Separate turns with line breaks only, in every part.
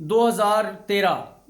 2013,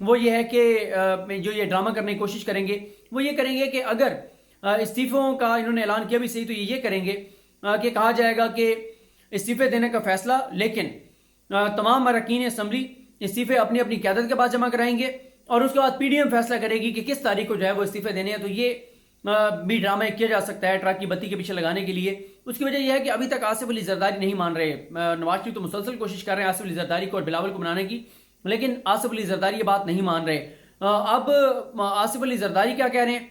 وہ یہ ہے کہ جو یہ ڈرامہ کرنے کی کوشش کریں گے وہ یہ کریں گے کہ اگر استعفوں کا انہوں نے اعلان کیا بھی صحیح تو یہ کریں گے کہ کہا جائے گا کہ استعفے دینے کا فیصلہ، لیکن تمام اراکین اسمبلی استعفے اپنی اپنی قیادت کے بعد جمع کرائیں گے اور اس کے بعد پی ڈی ایم فیصلہ کرے گی کہ کس تاریخ کو جو ہے وہ استعفے دینے ہیں۔ تو یہ بھی ڈرامہ کیا جا سکتا ہے ٹرک کی بتی کے پیچھے لگانے کے لیے۔ اس کی وجہ یہ ہے کہ ابھی تک آصف علی زرداری نہیں مان رہے، نواز شریف تو مسلسل کوشش کر رہے ہیں آصف علی زرداری کو اور بلاول کو بنانے کی، لیکن آصف علی زرداری یہ بات نہیں مان رہے۔ اب آصف علی زرداری کیا کہہ رہے ہیں؟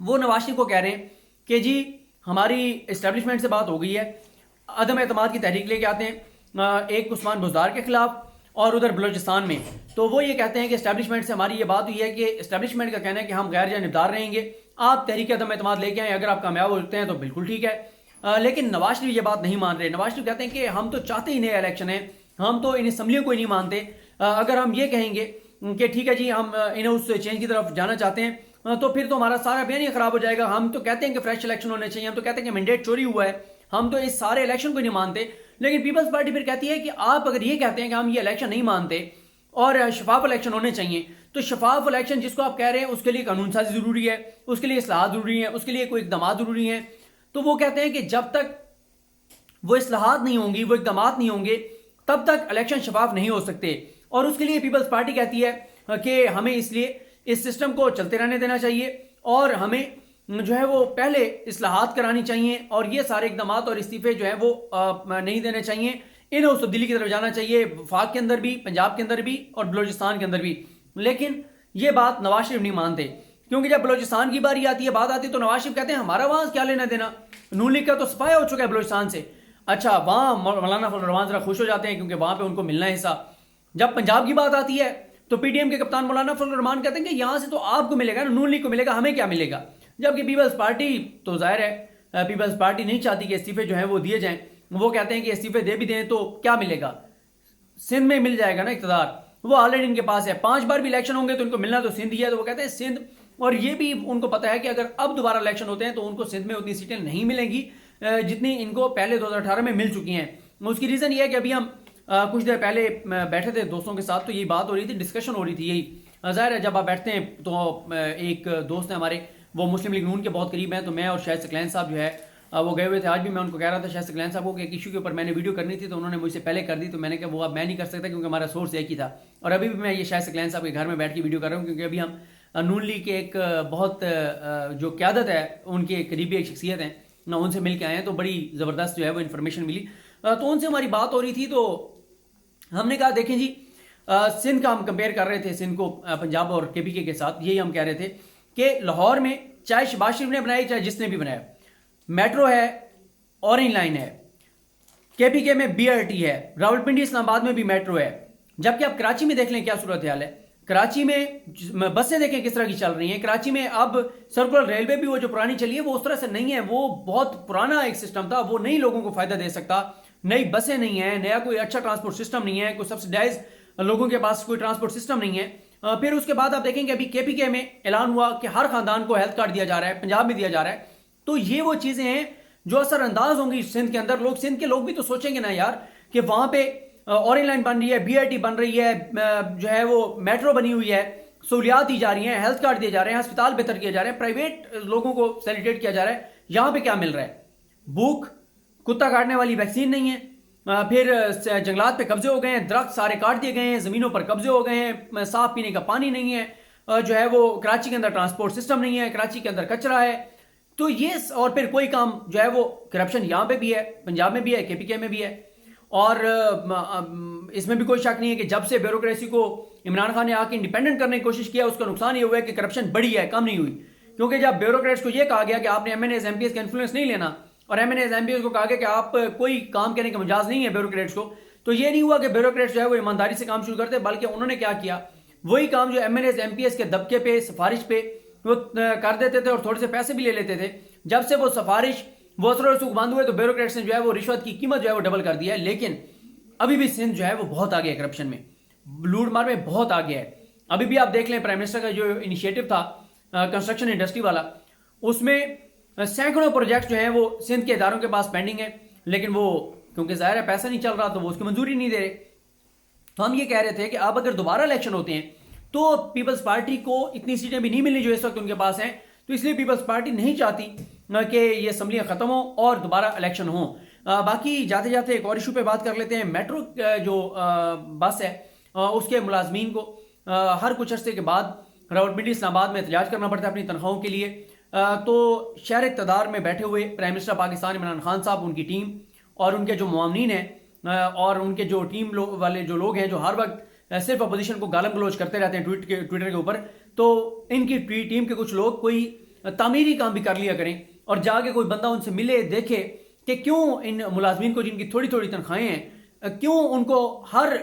وہ نواز شریف کو کہہ رہے ہیں کہ جی ہماری اسٹیبلشمنٹ سے بات ہو گئی ہے، عدم اعتماد کی تحریک لے کے آتے ہیں ایک عثمان بزدار کے خلاف اور ادھر بلوچستان میں۔ تو وہ یہ کہتے ہیں کہ اسٹیبلشمنٹ سے ہماری یہ بات ہوئی ہے کہ اسٹیبلشمنٹ کا کہنا ہے کہ ہم غیر جانبدار رہیں گے، آپ تحریک عدم اعتماد لے کے آئیں، اگر آپ کامیاب ہوتے ہیں تو بالکل ٹھیک ہے۔ لیکن نواز شریف یہ بات نہیں مان رہے۔ نواز شریف کہتے ہیں کہ ہم تو چاہتے ہی نئے الیکشن ہیں، ہم تو ان اسمبلیوں کو ہی نہیں مانتے۔ اگر ہم یہ کہیں گے کہ ٹھیک ہے جی ہم انہیں اس چینج کی طرف جانا چاہتے ہیں تو پھر تو ہمارا سارا بیان ہی خراب ہو جائے گا۔ ہم تو کہتے ہیں کہ فریش الیکشن ہونے چاہیے، ہم تو کہتے ہیں کہ مینڈیٹ چوری ہوا ہے، ہم تو اس سارے الیکشن کو نہیں مانتے۔ لیکن پیپلز پارٹی پھر کہتی ہے کہ آپ اگر یہ کہتے ہیں کہ ہم یہ الیکشن نہیں مانتے اور شفاف الیکشن ہونے چاہیے، تو شفاف الیکشن جس کو آپ کہہ رہے ہیں اس کے لیے قانون سازی ضروری ہے، اس کے لیے اصلاحات ضروری ہیں، اس کے لیے کوئی اقدامات ضروری ہیں۔ تو وہ کہتے ہیں کہ جب تک وہ اصلاحات نہیں ہوں گی، وہ اقدامات نہیں ہوں گے، تب تک الیکشن شفاف نہیں ہو سکتے۔ اور اس کے لیے پیپلز پارٹی کہتی ہے کہ ہمیں اس لیے اس سسٹم کو چلتے رہنے دینا چاہیے اور ہمیں جو ہے وہ پہلے اصلاحات کرانی چاہیے اور یہ سارے اقدامات اور استعفے جو ہیں وہ نہیں دینے چاہیے، انہیں اس تبدیلی کی طرف جانا چاہیے، وفاق کے اندر بھی، پنجاب کے اندر بھی اور بلوچستان کے اندر بھی۔ لیکن یہ بات نواز شریف نہیں مانتے، کیونکہ جب بلوچستان کی باری آتی ہے، بات آتی ہے تو نواز شریف کہتے ہیں ہمارا وہاں کیا لینا دینا، نون لیگ کا تو صفایا ہو چکا ہے بلوچستان سے۔ اچھا وہاں مولانا فضل الرحمان ذرا خوش ہو جاتے ہیں کیونکہ وہاں پہ ان کو ملنا ہے حصہ۔ جب پنجاب کی بات آتی ہے تو پی ڈی ایم کے کپتان مولانا فضل الرحمان کہتے ہیں کہ یہاں سے تو آپ کو ملے گا، نون لیگ کو ملے گا، ہمیں کیا ملے گا۔ جبکہ پیپلز پارٹی تو ظاہر ہے پیپلز پارٹی نہیں چاہتی کہ استعفے جو ہیں وہ دیے جائیں، وہ کہتے ہیں کہ استعفے دے بھی دیں تو کیا ملے گا، سندھ میں مل جائے گا نا اقتدار، وہ آلریڈی ان کے پاس ہے، 5 بار بھی الیکشن ہوں گے تو ان کو ملنا تو سندھ ہی ہے۔ تو وہ کہتے ہیں سندھ، اور یہ بھی ان کو پتہ ہے کہ اگر اب دوبارہ الیکشن ہوتے ہیں تو ان کو سندھ میں اتنی سیٹیں نہیں ملیں گی جتنی ان کو پہلے 2018 میں مل چکی ہیں۔ اس کی ریزن یہ ہے کہ ابھی ہم کچھ دیر پہلے بیٹھے تھے دوستوں کے ساتھ تو یہی بات ہو رہی تھی، ڈسکشن ہو رہی تھی یہی۔ ظاہر ہے جب آپ بیٹھتے ہیں تو ایک دوست ہیں ہمارے، وہ مسلم لیگ نون کے بہت قریب ہیں، تو میں اور شاہد ثقلین صاحب جو ہے وہ گئے ہوئے تھے۔ آج بھی میں ان کو کہہ رہا تھا شاہد ثقلین صاحب کو کہ ایک ایشو کے اوپر میں نے ویڈیو کرنی تھی تو انہوں نے مجھ سے پہلے کر دی، تو میں نے کہا وہ اب میں نہیں کر سکتا کیونکہ ہمارا سورس ایک ہی تھا۔ اور ابھی بھی میں یہ شاہد ثقلین صاحب کے گھر میں بیٹھ کے ویڈیو کر رہا ہوں کیونکہ ابھی ہم نون لیگ کے ایک بہت جو قیادت ہے ان کے قریبی ایک شخصیت ہیں، ان سے مل کے آئے ہیں، تو بڑی زبردست جو ہے وہ انفارمیشن ملی۔ تو ان سے ہماری بات ہو رہی تھی تو ہم نے کہا دیکھیں جی سندھ کا ہم کمپیئر کر رہے تھے سندھ کو پنجاب اور کے پی کے ساتھ، یہی ہم کہہ رہے تھے کہ لاہور میں چاہے شہباز شریف نے بنائی چاہے جس نے بھی بنایا، میٹرو ہے، اورنج لائن ہے، کے پی کے میں بی آر ٹی ہے، راولپنڈی اسلام آباد میں بھی میٹرو ہے۔ جبکہ آپ کراچی میں دیکھ لیں کیا صورتحال ہے، کراچی میں بسیں دیکھیں کس طرح کی چل رہی ہیں۔ کراچی میں اب سرکولر ریلوے بھی وہ جو پرانی چلی ہے وہ اس طرح سے نہیں ہے، وہ بہت پرانا ایک سسٹم تھا، وہ نئی لوگوں کو فائدہ دے سکتا، نئی بسیں نہیں ہیں، نیا کوئی اچھا ٹرانسپورٹ سسٹم نہیں ہے، کوئی سبسڈائز لوگوں کے پاس کوئی ٹرانسپورٹ سسٹم نہیں ہے۔ پھر اس کے بعد آپ دیکھیں کہ ابھی کے پی کے میں اعلان ہوا کہ ہر خاندان کو ہیلتھ کارڈ دیا جا رہا ہے، پنجاب میں دیا جا رہا ہے۔ تو یہ وہ چیزیں ہیں جو اثر انداز ہوں گی سندھ کے اندر۔ سندھ کے لوگ بھی تو سوچیں گے نا یار کہ وہاں پہ اورنج لائن بن رہی ہے، بی آر ٹی بن رہی ہے، جو ہے وہ میٹرو بنی ہوئی ہے، سہولیات دی جا رہی ہیں، ہیلتھ کارڈ دیے جا رہے ہیں، ہسپتال بہتر کیے جا رہے ہیں، پرائیویٹ لوگوں کو سیلیبریٹ کیا جا رہا ہے۔ یہاں پہ کیا مل رہا ہے؟ بھوک، کتا کاٹنے والی ویکسین نہیں ہے، پھر جنگلات پہ قبضے ہو گئے ہیں، درخت سارے کاٹ دیے گئے ہیں، زمینوں پر قبضے ہو گئے ہیں، صاف پینے کا پانی نہیں ہے، جو ہے وہ کراچی کے اندر ٹرانسپورٹ سسٹم نہیں ہے، کراچی کے اندر کچرا ہے۔ تو یہ اور پھر کوئی کام جو ہے وہ کرپشن یہاں پہ بھی ہے، پنجاب میں بھی ہے، کے پی کے میں بھی ہے۔ اور اس میں بھی کوئی شک نہیں ہے کہ جب سے بیوروکریسی کو عمران خان نے آ کے انڈیپینڈنٹ کرنے کی کوشش کیا، اس کا نقصان یہ ہوا ہے کہ کرپشن بڑھی ہے، کم نہیں ہوئی۔ کیونکہ جب بیوروکریٹس کو یہ کہا گیا کہ آپ نے M N As M P S کا انفلوئنس نہیں لینا، اور M N As M P S کو کہا گیا کہ آپ کوئی کام کرنے کا مجاز نہیں ہے بیوروکریٹس کو، تو یہ نہیں ہوا کہ بیوروکریٹس جو ہے وہ ایمانداری سے کام شروع کرتے، بلکہ انہوں نے کیا کیا، وہی کام جو M N As M P S کے دبکے پہ، سفارش پہ وہ کر دیتے تھے اور تھوڑے سے پیسے بھی لے لیتے تھے۔ جب سے وہ سفارش وہ اثر و رسوخ بند ہوئے تو بیوروکریٹس نے جو ہے وہ رشوت کی قیمت جو ہے وہ ڈبل کر دیا ہے۔ لیکن ابھی بھی سندھ جو ہے وہ بہت آگے ہے کرپشن میں، لوٹ مار میں بہت آگے ہے۔ ابھی بھی آپ دیکھ لیں پرائم منسٹر کا جو انیشیٹو تھا کنسٹرکشن انڈسٹری والا، اس میں سینکڑوں پروجیکٹ جو ہیں وہ سندھ کے اداروں کے پاس پینڈنگ ہے، لیکن وہ کیونکہ ظاہر ہے پیسہ نہیں چل رہا تو وہ اس کی منظوری نہیں دے رہے۔ تو ہم یہ کہہ رہے تھے کہ اب اگر دوبارہ الیکشن ہوتے ہیں تو پیپلز پارٹی کو اتنی سیٹیں بھی نہیں ملنی جو اس وقت ان کے پاس ہیں، تو اس لیے پیپلز پارٹی نہیں چاہتی کہ یہ اسمبلیاں ختم ہوں اور دوبارہ الیکشن ہوں۔ باقی جاتے جاتے ایک اور ایشو پہ بات کر لیتے ہیں۔ میٹرو جو بس ہے اس کے ملازمین کو ہر کچھ عرصے کے بعد راولپنڈی اسلام آباد میں احتجاج کرنا پڑتا ہے اپنی تنخواہوں کے لیے، تو شہر اقتدار میں بیٹھے ہوئے پرائم منسٹر پاکستان عمران خان صاحب، ان کی ٹیم اور ان کے جو معاونین ہیں اور ان کے جو ٹیم والے جو لوگ ہیں جو ہر وقت صرف اپوزیشن کو گالم گلوچ کرتے رہتے ہیں ٹویٹر کے اوپر، تو ان کی ٹیم کے کچھ لوگ کوئی تعمیری کام بھی کر لیا کریں اور جا کے کوئی بندہ ان سے ملے، دیکھے کہ کیوں ان ملازمین کو جن کی تھوڑی تھوڑی تنخواہیں ہیں، کیوں ان کو ہر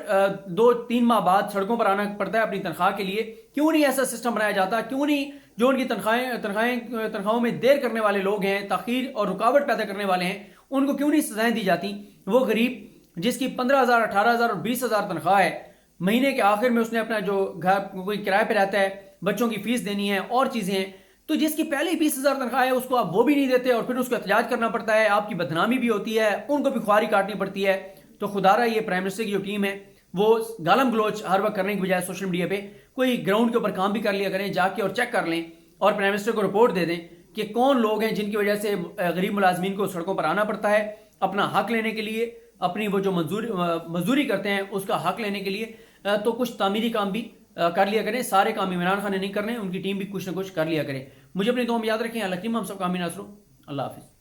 2-3 ماہ بعد سڑکوں پر آنا پڑتا ہے اپنی تنخواہ کے لیے، کیوں نہیں ایسا سسٹم بنایا جاتا، کیوں نہیں جو ان کی تنخواہوں میں دیر کرنے والے لوگ ہیں، تاخیر اور رکاوٹ پیدا کرنے والے ہیں، ان کو کیوں نہیں سزائیں دی جاتی۔ وہ غریب جس کی 15,000 18,000 اور 20,000 تنخواہ ہے، مہینے کے آخر میں اس نے اپنا جو گھر کوئی کرائے پہ رہتا ہے، بچوں کی فیس دینی ہے اور چیزیں ہیں، تو جس کی پہلے 20,000 تنخواہ ہے اس کو آپ وہ بھی نہیں دیتے اور پھر اس کو احتجاج کرنا پڑتا ہے، آپ کی بدنامی بھی ہوتی ہے، ان کو بھی خواری کاٹنی پڑتی ہے۔ تو خدا رہا یہ پرائم منسٹر کی جو ٹیم ہے وہ گالم گلوچ ہر وقت کرنے کی بجائے سوشل میڈیا پہ کوئی گراؤنڈ کے اوپر کام بھی کر لیا کریں، جا کے اور چیک کر لیں اور پرائم منسٹر کو رپورٹ دے دیں کہ کون لوگ ہیں جن کی وجہ سے غریب ملازمین کو سڑکوں پر آنا پڑتا ہے اپنا حق لینے کے لیے، اپنی وہ جو مزدوری کرتے ہیں اس کا حق لینے کے لیے۔ تو کچھ تعمیری کام بھی کر لیا کریں، سارے کام عمران خان نے نہیں کرنے، ان کی ٹیم بھی کچھ نہ کچھ کر لیا کرے۔ مجھے اپنی دعا میں یاد رکھیں، اللہ کریم ہم سب کا آمین۔ اللہ حافظ۔